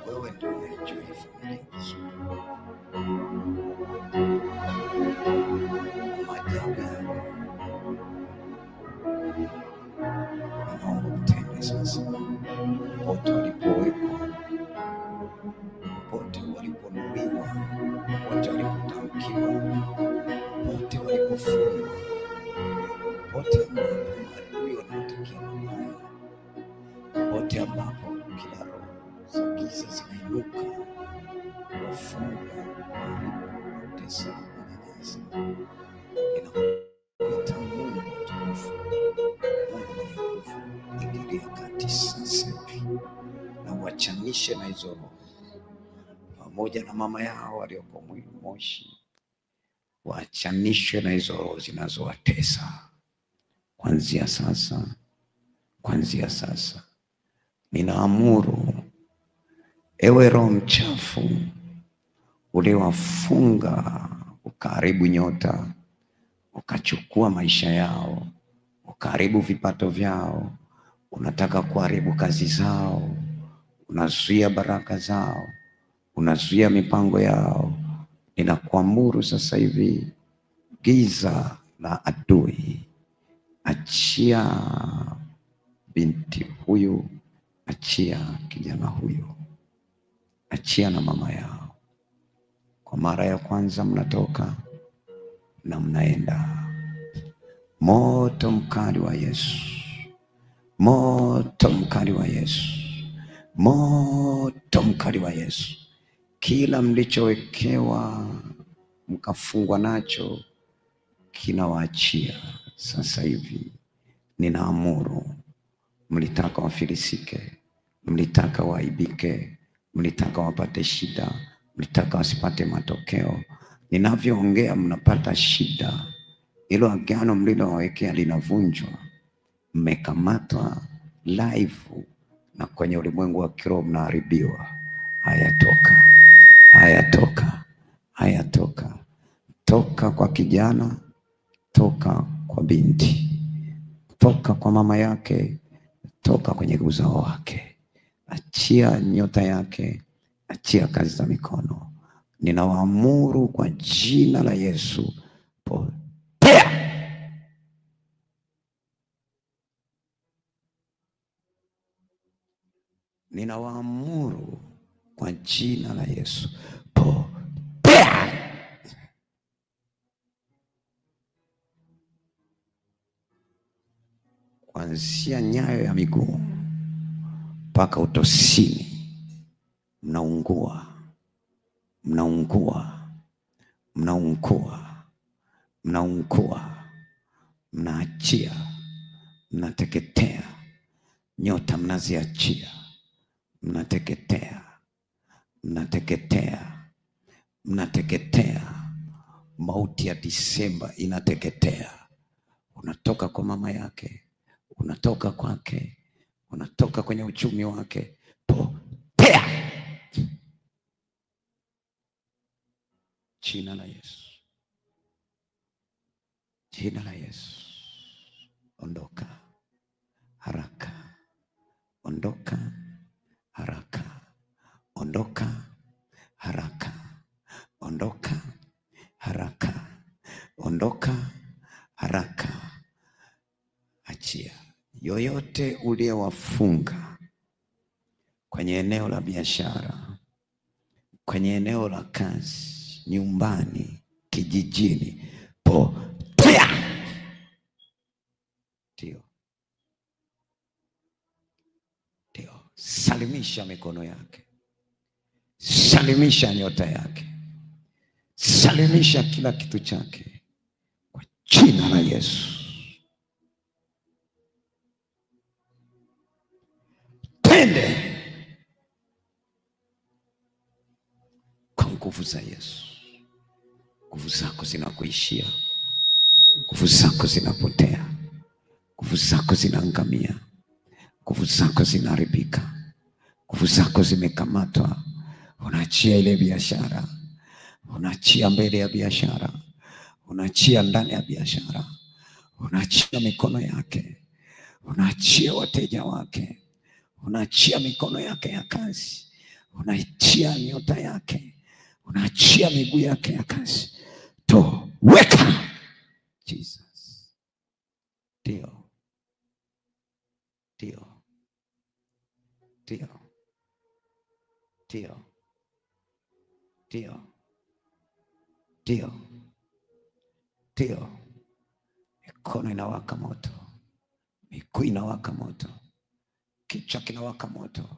Wewe ndio unajua familia vizuri. Maajabu yako naomba utende sasa. Popote walipowekwa, popote waliponuiwa, popote walipotamkiwa, popote walipofungwa, popote ambapo adui wanatakia mabaya, popote ambapo kila roho za giza zinainuka wafunga, walipotesa na kunyanyasa, inakuita Mungu mtukufu, Mungu mwenye nguvu, ingilia kati sasa hivi na uachanishe na hizo roho pamoja na mama yao walioko Moshi, waachanishe na hizo roho zinazowatesa kuanzia sasa. Kuanzia sasa ninaamuru, ewe roho mchafu uliwafunga, ukaharibu nyota, ukachukua maisha yao, ukaharibu vipato vyao, unataka kuharibu kazi zao, unazuia baraka zao, unazuia mipango yao, ninakuamuru sasa hivi, giza la adui, achia binti huyu, achia kijana huyu, achia na mama yao. Kwa mara ya kwanza mnatoka na mnaenda. Moto mkali wa Yesu, moto mkali wa Yesu, moto mkali wa Yesu. Kila mlichowekewa mkafungwa nacho kinawaachia sasa hivi. Ninaamuru, mlitaka wafilisike, mlitaka waibike, mlitaka wapate shida, mlitaka wasipate matokeo. Ninavyoongea mnapata shida. Hilo agano mlilowawekea linavunjwa. Mmekamatwa live na kwenye ulimwengu wa kiroho mnaharibiwa. Haya toka, haya toka, haya toka. Toka kwa kijana, toka kwa binti, toka kwa mama yake, toka kwenye uzao wake. Achia nyota yake, achia kazi za mikono. Ninawaamuru kwa jina la Yesu, potea. Ninawaamuru kwa jina la Yesu, potea. Kuanzia nyayo ya miguu mpaka utosini, mnaungua, mnaungua, mnaungua, mnaungua, mnaachia, mnateketea. Nyota mnaziachia, mnateketea, mnateketea, mnateketea. Mauti ya Disemba inateketea. Unatoka kwa mama yake, unatoka kwake, unatoka kwenye uchumi wake, potea. Jina la Yesu, jina la Yesu. Ondoka haraka, ondoka haraka, ondoka haraka, ondoka haraka, ondoka haraka. Achia yoyote uliyewafunga kwenye eneo la biashara, kwenye eneo la kazi, nyumbani, kijijini, potea. Ndio, ndio. Salimisha mikono yake, salimisha nyota yake, salimisha kila kitu chake kwa jina la Yesu. Tende kwa nguvu za Yesu. Nguvu zako zinakuishia, nguvu zako zinapotea, nguvu zako zinaangamia, nguvu zako zinaharibika, nguvu zako zimekamatwa. Unaachia ile biashara, unaachia mbele ya biashara, unaachia ndani ya biashara, unaachia mikono yake, unaachia wateja wake, unaachia mikono yake ya kazi, unaachia nyota yake, unaachia miguu yake ya kazi. Weka Jesus. Ndio. Ndio. Ndio. Ndio. Ndio. Ndio. Ndio. Mikono inawaka moto, miguu inawaka moto, kichwa kinawaka moto,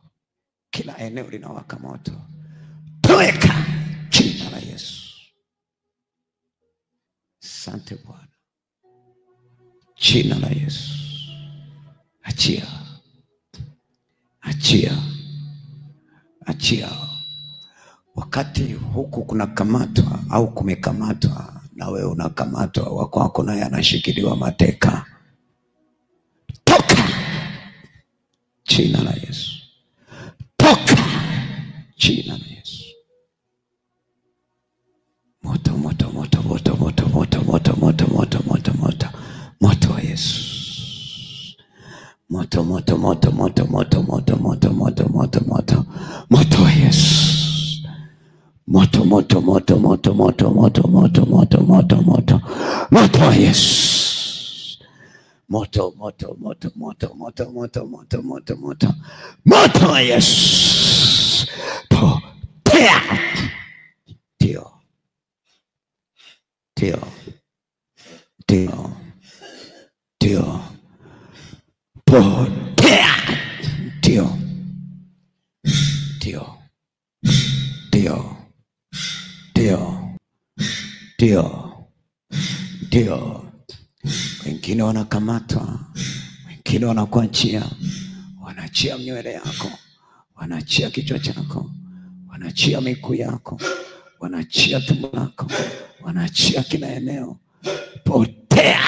kila eneo linawaka moto. Toweka jina la Yesu. Asante Bwana. Jina la Yesu. Achia. Achia. Achia. Wakati huku kuna kamatwa au kumekamatwa, na wewe unakamatwa, wako wako naye anashikiliwa mateka. Toka jina la Yesu. Toka jina la Yesu. Moto moto moto moto moto moto moto moto moto moto moto moto wa Yesu. Moto moto moto moto moto moto moto moto moto moto moto wa Yesu. Moto moto moto moto moto moto moto moto moto moto moto wa Yesu. Moto moto moto moto moto moto moto moto moto moto wa Yesu. Potea. Ndio. Ndio. Ndio. Ndio. Potea. Ndio. Ndio. Ndio. Ndio. Ndio. Ndio. Wengine wanakamatwa, wengine wanakuachia, wanaachia nywele yako, wanaachia kichwa chako, wanaachia miguu yako, wanaachia tumbo lako, wanaachia kila eneo. Potea.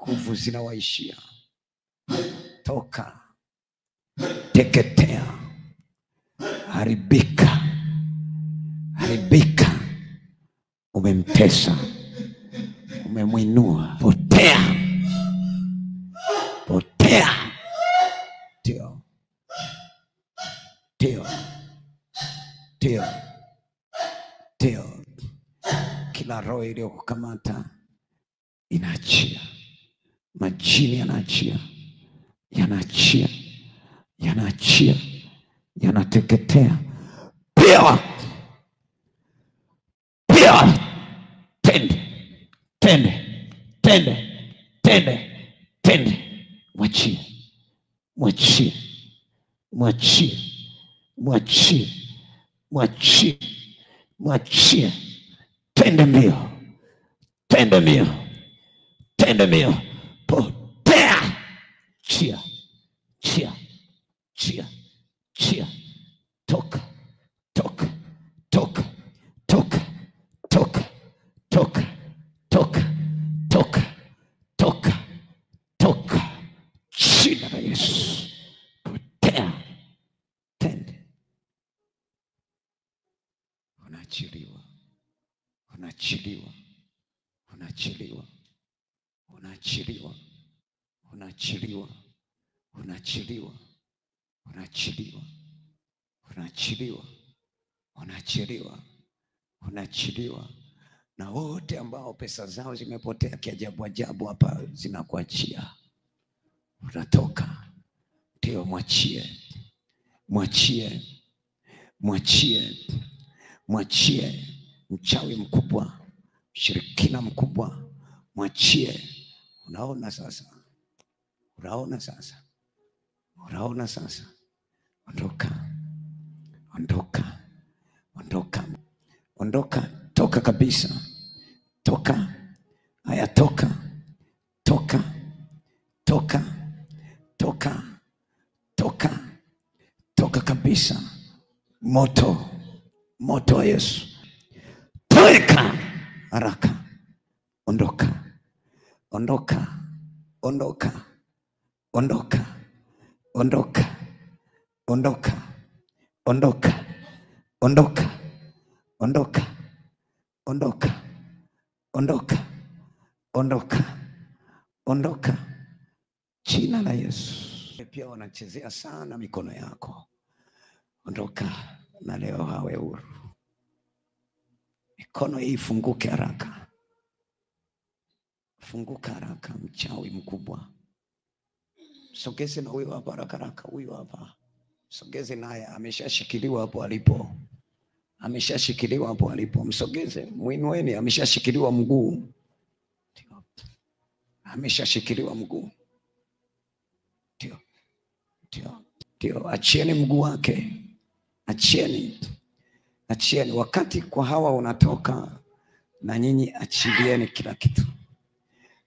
Nguvu zinawaishia. Toka. Teketea. Haribika. Haribika. Umemtesa, umemwinua. Potea. Potea. Ndio. Ndio. Ndio. Ndio. Kila roho iliyokukamata inaachia. Majini yanaachia. Yanaachia. Yanaachia. Yanateketea. Pia. Pia. Tende. Tende. Tende. Tende. Tende. Mwachie. Mwachie. Mwachie. Mwachie. Mwachie. Mwachie. Tende mbio. Tende mbio. Tende mbio. Potea. Chia. Chia. Chia. Chia. Toka. Toka. Toka. Toka. Toka. Toka. Toka. Toka. Toka. Toka. Jina la Yesu. Potea. Tende. Unaachiliwa. Unaachiliwa. Unaachiliwa. Unaachiliwa. Unaachiliwa. Unaachiliwa. Unaachiliwa. Unaachiliwa. Unaachiliwa. Unaachiliwa. Na wote ambao pesa zao zimepotea kiajabu ajabu hapa zinakuachia. Unatoka. Ndio, mwachie. Mwachie. Mwachie. Mwachie. Mchawi mkubwa, mshirikina mkubwa, mwachie. Unaona sasa. Unaona sasa. Unaona sasa. Ondoka. Ondoka. Ondoka. Ondoka. Toka kabisa. Toka. Haya, toka. Toka. Toka. Toka. Toka. Toka kabisa. Moto. Moto wa Yesu. Toka haraka. Ondoka. Ondoka. Ondoka. Ondoka. Ondoka. Ondoka. Ondoka. Ondoka. Ondoka. Ondoka. Ondoka. Ondoka. Ondoka. jina la Yesu. Pia wanachezea sana mikono yako, ondoka na leo hawe huru. Mikono hii funguke haraka. Funguka haraka, mchawi mkubwa. Sogeze na huyo hapa haraka, huyo hapa. Sogeze naye, ameshashikiliwa hapo alipo. Ameshashikiliwa hapo alipo. Msogeze, muinueni, ameshashikiliwa mguu. Ameshashikiliwa mguu. Ndio, achieni mguu wake. Achieni. Wakati kwa hawa unatoka, na nyinyi achilieni kila kitu.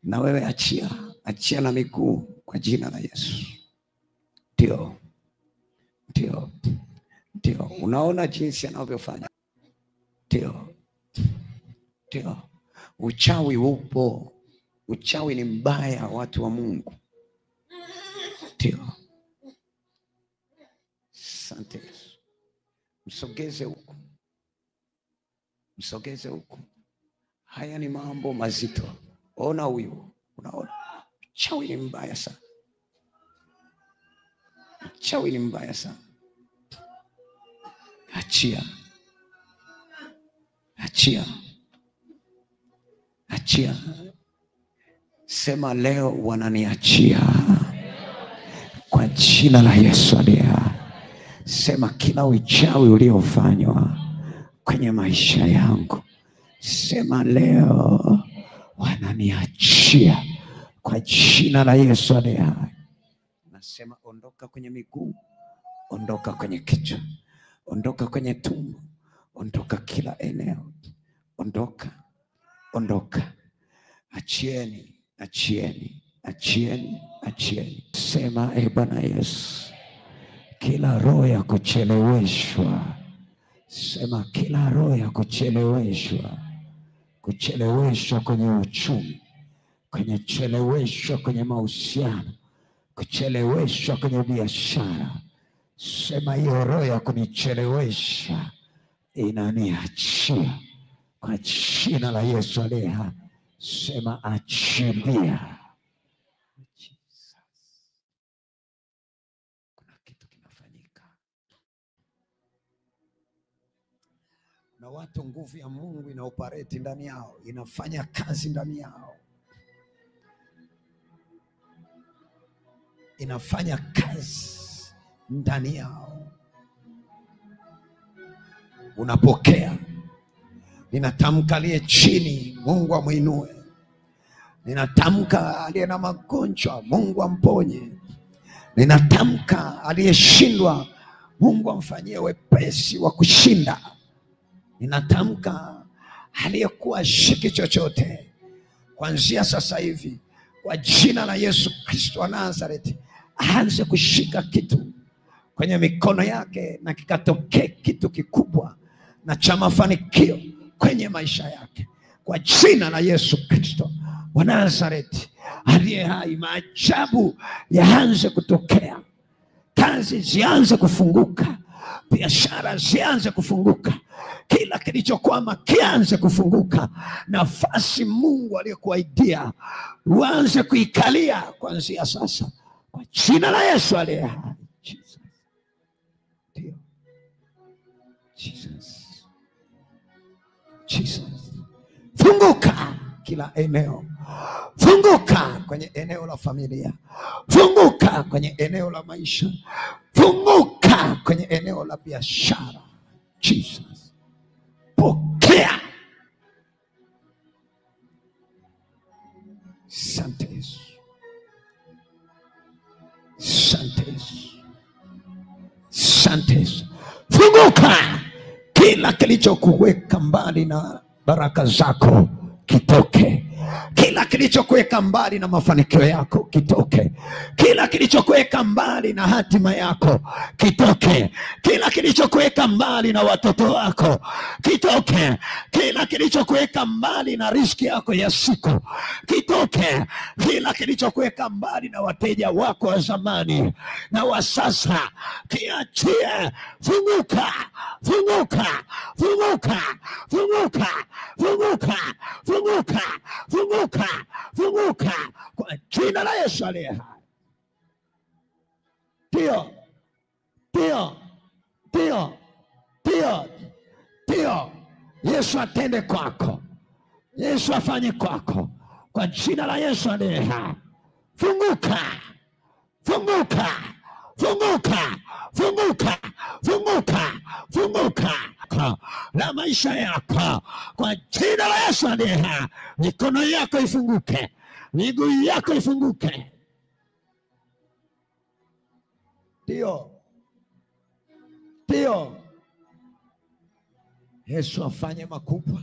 Na wewe achia na miguu kwa jina la Yesu. Ndio, unaona jinsi anavyofanya. Ndio, uchawi upo. Uchawi ni mbaya, watu wa Mungu. Ndio. Asante Yesu. Msogeze huku. Haya ni mambo mazito. Ona huyu, unaona? Uchawi ni mbaya sana. Uchawi ni mbaya sana. Achia. Sema leo wananiachia kwa jina la Yesu aliye hai. Sema kila uchawi uliofanywa kwenye maisha yangu, sema leo wananiachia kwa jina la Yesu aliye hai. Nasema ondoka kwenye miguu, ondoka kwenye kichwa, ondoka kwenye tumbo, ondoka kila eneo. Ondoka. Achieni. Sema Bwana Yesu, kila roho ya kucheleweshwa, sema kila roho ya kucheleweshwa kwenye uchumi, kucheleweshwa kwenye mahusiano, kucheleweshwa kwenye biashara, sema hiyo roho ya kunichelewesha inaniachia kwa jina la Yesu aliye hai. Sema achilia. Kuna kitu kinafanyika na watu, nguvu ya Mungu inaoperate ndani yao, inafanya kazi ndani yao, inafanya kazi ndani yao. Unapokea. Ninatamka aliye chini, Mungu amuinue. Ninatamka aliye na magonjwa, Mungu amponye. Ninatamka aliyeshindwa, Mungu amfanyie wepesi wa kushinda. Ninatamka aliyekuwa shiki chochote, kuanzia sasa hivi kwa jina la Yesu Kristo wa Nazareti, aanze kushika kitu kwenye mikono yake, na kikatokee kitu kikubwa na cha mafanikio kwenye maisha yake kwa jina la Yesu Kristo wa Nazareti aliye hai. Maajabu yaanze kutokea, kazi zianze kufunguka, biashara zianze kufunguka, kila kilichokwama kianze kufunguka. Nafasi Mungu aliyokuahidia uanze kuikalia kuanzia sasa kwa jina la Yesu aliye hai. Jesus. Funguka kila eneo. Funguka kwenye eneo la familia. Funguka kwenye eneo la maisha. Funguka kwenye eneo la biashara. Jesus. Pokea. Asante Yesu. Asante Yesu. Asante Yesu. Funguka. Kila kilichokuweka mbali na baraka zako kitoke. Kila kilichokuweka mbali na mafanikio yako kitoke. Kila kilichokuweka mbali na hatima yako kitoke. Kila kilichokuweka mbali na watoto wako kitoke. Kila kilichokuweka mbali na riziki yako ya siku kitoke. Kila kilichokuweka mbali na wateja wako wa zamani na wa sasa kiachie. Funguka. Funguka. Funguka. Funguka. Funguka. Funguka. Funguka. Funguka kwa jina la Yesu aliye hai. Ndio. Ndio. Ndio. Ndio. Ndio. Yesu atende kwako. Yesu afanye kwako. Kwa jina la Yesu aliye hai. Funguka. Funguka. Funguka. Funguka. Funguka. Funguka. Na maisha yako. Kwa jina la Yesu aliye hai. Mikono yako ifunguke. Miguu yako ifunguke. Ndio. Ndio. Yesu afanye makubwa.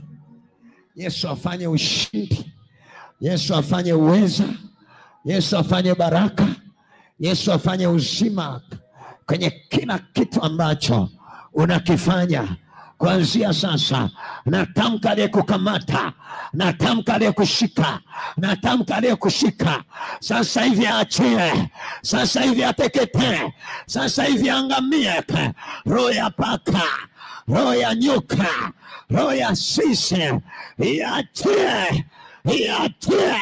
Yesu afanye ushindi. Yesu afanye uweza. Yesu afanye baraka. Yesu afanye uzima kwenye kila kitu ambacho unakifanya kuanzia sasa. Natamka aliyekukamata, natamka aliyekushika, natamka aliyekushika sasa hivi achie, sasa hivi ateketee, sasa hivi angamie. Roho ya paka, roho ya nyoka, roho ya sisi, iachie, iachie,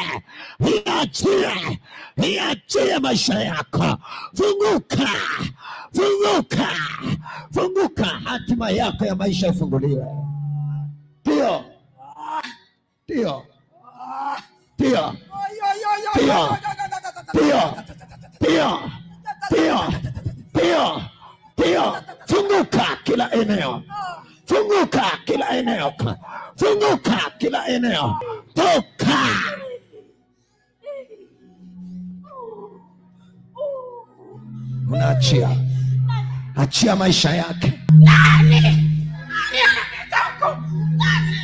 iachie, iachie maisha yako. Funguka, funguka, funguka. Hatima yako ya maisha ifunguliwe. Ndio. Ndio. Ndio. Ndio. Ndio. Ndio. Ndio. Ndio. Ndio. Funguka kila eneo. Funguka kila eneo. Funguka kila eneo. Toka. Unaachia. Achia maisha yake.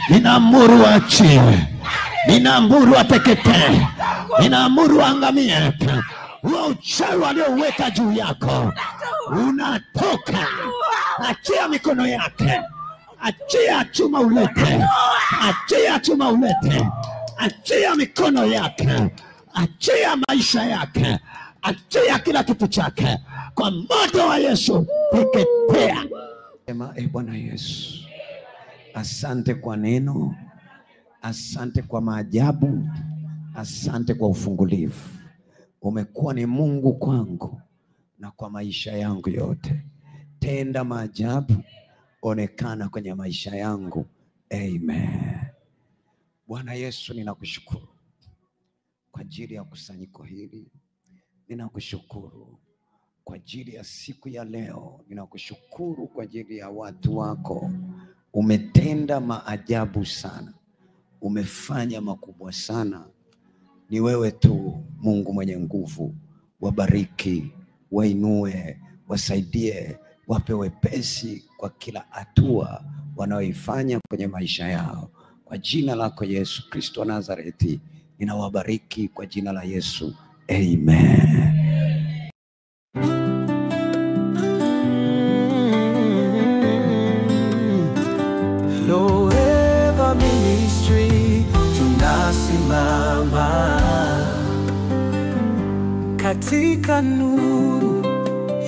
Ninaamuru achie. Ninaamuru ateketee. Ninaamuru angamie. Huo uchawi alioweka juu yako unatoka. Achia mikono yake. Achia chuma ulete. Achia chuma ulete. Achia mikono yake. Achia maisha yake. Achia kila kitu chake. Kwa moto wa Yesu teketea. Sema, Bwana Yesu, asante kwa neno. Asante kwa maajabu. Asante kwa ufungulivu. Umekuwa ni Mungu kwangu na kwa maisha yangu yote. Tenda maajabu, onekana kwenye maisha yangu. Amen. Bwana Yesu, ninakushukuru kwa ajili ya kusanyiko hili. Ninakushukuru kwa ajili ya siku ya leo. Ninakushukuru kwa ajili ya watu wako. Umetenda maajabu sana. Umefanya makubwa sana. Ni wewe tu Mungu mwenye nguvu. Wabariki, wainue, wasaidie, wape wepesi kwa kila hatua wanaoifanya kwenye maisha yao. Kwa jina lako Yesu Kristo wa Nazareti, ninawabariki kwa jina la Yesu. Amen. Loeva Ministry tunasimama katika nuru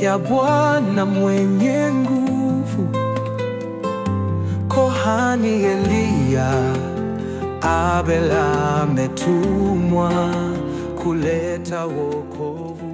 ya Bwana mwenye nguvu. Kohani Elia Abel ametumwa kuleta wokovu.